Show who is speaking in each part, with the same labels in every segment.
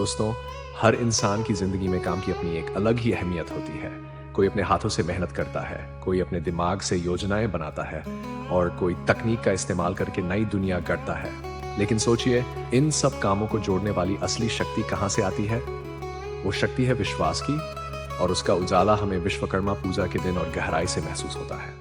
Speaker 1: दोस्तों, हर इंसान की जिंदगी में काम की अपनी एक अलग ही अहमियत होती है। कोई अपने हाथों से मेहनत करता है, कोई अपने दिमाग से योजनाएं बनाता है और कोई तकनीक का इस्तेमाल करके नई दुनिया गढ़ता है। लेकिन सोचिए, इन सब कामों को जोड़ने वाली असली शक्ति कहाँ से आती है? वो शक्ति है विश्वास की, और उसका उजाला हमें विश्वकर्मा पूजा के दिन और गहराई से महसूस होता है।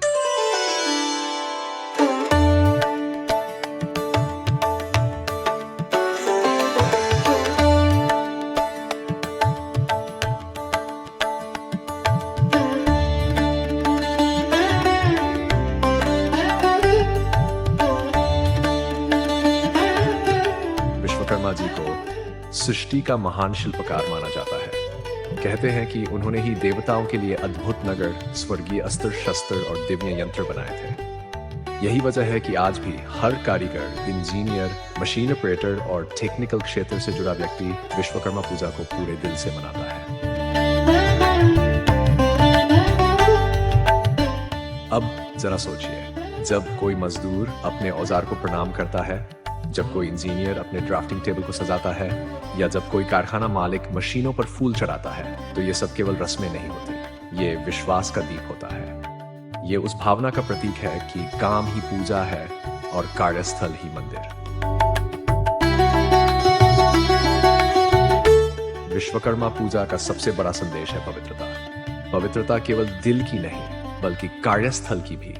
Speaker 1: विश्वकर्मा जी को सृष्टि का महान शिल्पकार माना जाता है। कहते हैं कि उन्होंने ही देवताओं के लिए अद्भुत नगर, स्वर्गीय अस्त्र शस्त्र और दिव्य यंत्र बनाए थे। यही वजह है कि आज भी हर कारीगर, इंजीनियर, मशीन ऑपरेटर और टेक्निकल क्षेत्र से जुड़ा व्यक्ति विश्वकर्मा पूजा को पूरे दिल से मनाता है। अब जरा सोचिए, जब कोई मजदूर अपने औजार को प्रणाम करता है, जब कोई इंजीनियर अपने ड्राफ्टिंग टेबल को सजाता है, या जब कोई कारखाना मालिक मशीनों पर फूल चढ़ाता है, तो ये सब केवल रस्में नहीं होती, ये विश्वास का दीप होता है। ये उस भावना का प्रतीक है कि काम ही पूजा है और कार्यस्थल ही मंदिर। विश्वकर्मा पूजा का सबसे बड़ा संदेश है पवित्रता। पवित्रता केवल दिल की नहीं, बल्कि कार्यस्थल की भी।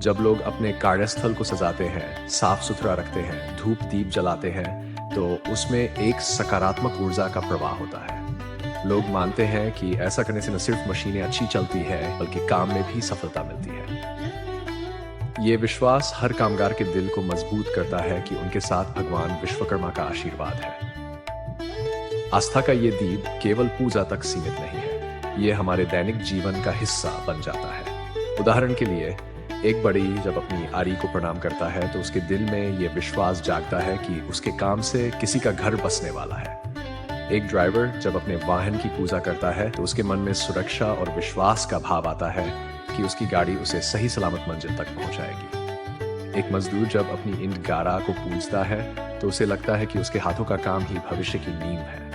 Speaker 1: जब लोग अपने कार्यस्थल को सजाते हैं, साफ सुथरा रखते हैं, धूप दीप जलाते हैं, तो उसमें एक सकारात्मक ऊर्जा का प्रवाह होता है। लोग मानते हैं कि ऐसा करने से न सिर्फ मशीनें अच्छी चलती है, बल्कि काम में भी सफलता मिलती है। ये विश्वास हर कामगार के दिल को मजबूत करता है कि उनके साथ भगवान विश्वकर्मा का आशीर्वाद है। आस्था का ये दीप केवल पूजा तक सीमित नहीं है, ये हमारे दैनिक जीवन का हिस्सा बन जाता है। उदाहरण के लिए, एक बड़ी जब अपनी आरी को प्रणाम करता है, तो उसके दिल में ये विश्वास जागता है कि उसके काम से किसी का घर बसने वाला है। एक ड्राइवर जब अपने वाहन की पूजा करता है, तो उसके मन में सुरक्षा और विश्वास का भाव आता है कि उसकी गाड़ी उसे सही सलामत मंजिल तक पहुंचाएगी। एक मजदूर जब अपनी ईंट गारा को पूजता है, तो उसे लगता है कि उसके हाथों का काम ही भविष्य की नींव है।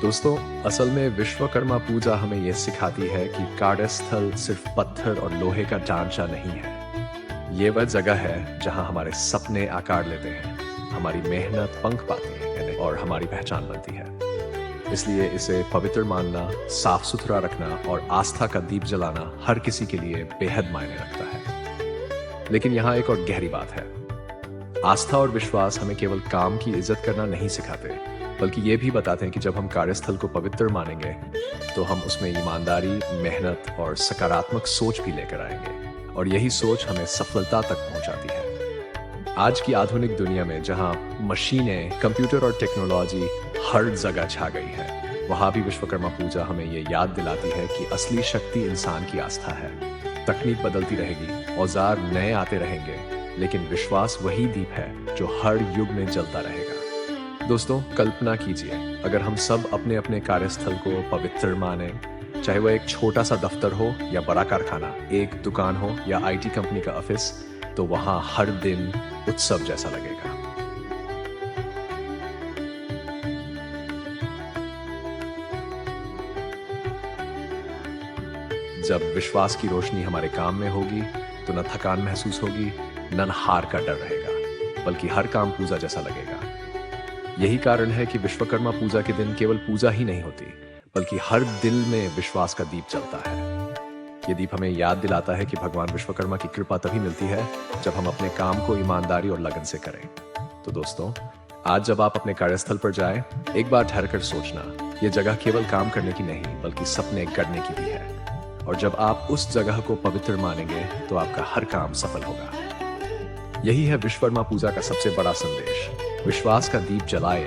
Speaker 1: दोस्तों, असल में विश्वकर्मा पूजा हमें यह सिखाती है कि कार्यस्थल सिर्फ पत्थर और लोहे का ढांचा नहीं है। ये वह जगह है जहां हमारे सपने आकार लेते हैं, हमारी मेहनत पंख पाती है और हमारी पहचान बनती है। इसलिए इसे पवित्र मानना, साफ सुथरा रखना और आस्था का दीप जलाना हर किसी के लिए बेहद मायने रखता है। लेकिन यहाँ एक और गहरी बात है। आस्था और विश्वास हमें केवल काम की इज्जत करना नहीं सिखाते, बल्कि ये भी बताते हैं कि जब हम कार्यस्थल को पवित्र मानेंगे, तो हम उसमें ईमानदारी, मेहनत और सकारात्मक सोच भी लेकर आएंगे, और यही सोच हमें सफलता तक पहुंचाती है। आज की आधुनिक दुनिया में जहां मशीनें, कंप्यूटर और टेक्नोलॉजी हर जगह छा गई है, वहां भी विश्वकर्मा पूजा हमें ये याद दिलाती है कि असली शक्ति इंसान की आस्था है। तकनीक बदलती रहेगी, औजार नए आते रहेंगे, लेकिन विश्वास वही दीप है जो हर युग में जलता रहेगा। दोस्तों, कल्पना कीजिए, अगर हम सब अपने अपने कार्यस्थल को पवित्र माने, चाहे वह एक छोटा सा दफ्तर हो या बड़ा कारखाना, एक दुकान हो या आईटी कंपनी का ऑफिस, तो वहां हर दिन उत्सव जैसा लगेगा। जब विश्वास की रोशनी हमारे काम में होगी, तो न थकान महसूस होगी, न हार का डर रहेगा, बल्कि हर काम पूजा जैसा लगेगा। यही कारण है कि विश्वकर्मा पूजा के दिन केवल पूजा ही नहीं होती, बल्कि हर दिल में विश्वास का दीप जलता है। ये दीप हमें याद दिलाता है कि भगवान विश्वकर्मा की कृपा तभी मिलती है जब हम अपने काम को ईमानदारी और लगन से करें। तो दोस्तों, आज जब आप अपने कार्यस्थल पर जाएं, एक बार ठहरकर सोचना, ये जगह केवल काम करने की नहीं, बल्कि सपने गढ़ने की भी है। और जब आप उस जगह को पवित्र मानेंगे, तो आपका हर काम सफल होगा। यही है विश्वकर्मा पूजा का सबसे बड़ा संदेश। विश्वास का दीप जलाए,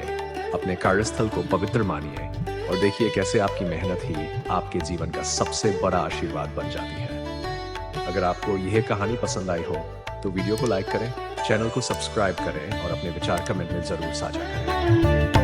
Speaker 1: अपने कार्यस्थल को पवित्र मानिए, और देखिए कैसे आपकी मेहनत ही आपके जीवन का सबसे बड़ा आशीर्वाद बन जाती है। अगर आपको यह कहानी पसंद आई हो, तो वीडियो को लाइक करें, चैनल को सब्सक्राइब करें और अपने विचार कमेंट में जरूर साझा करें।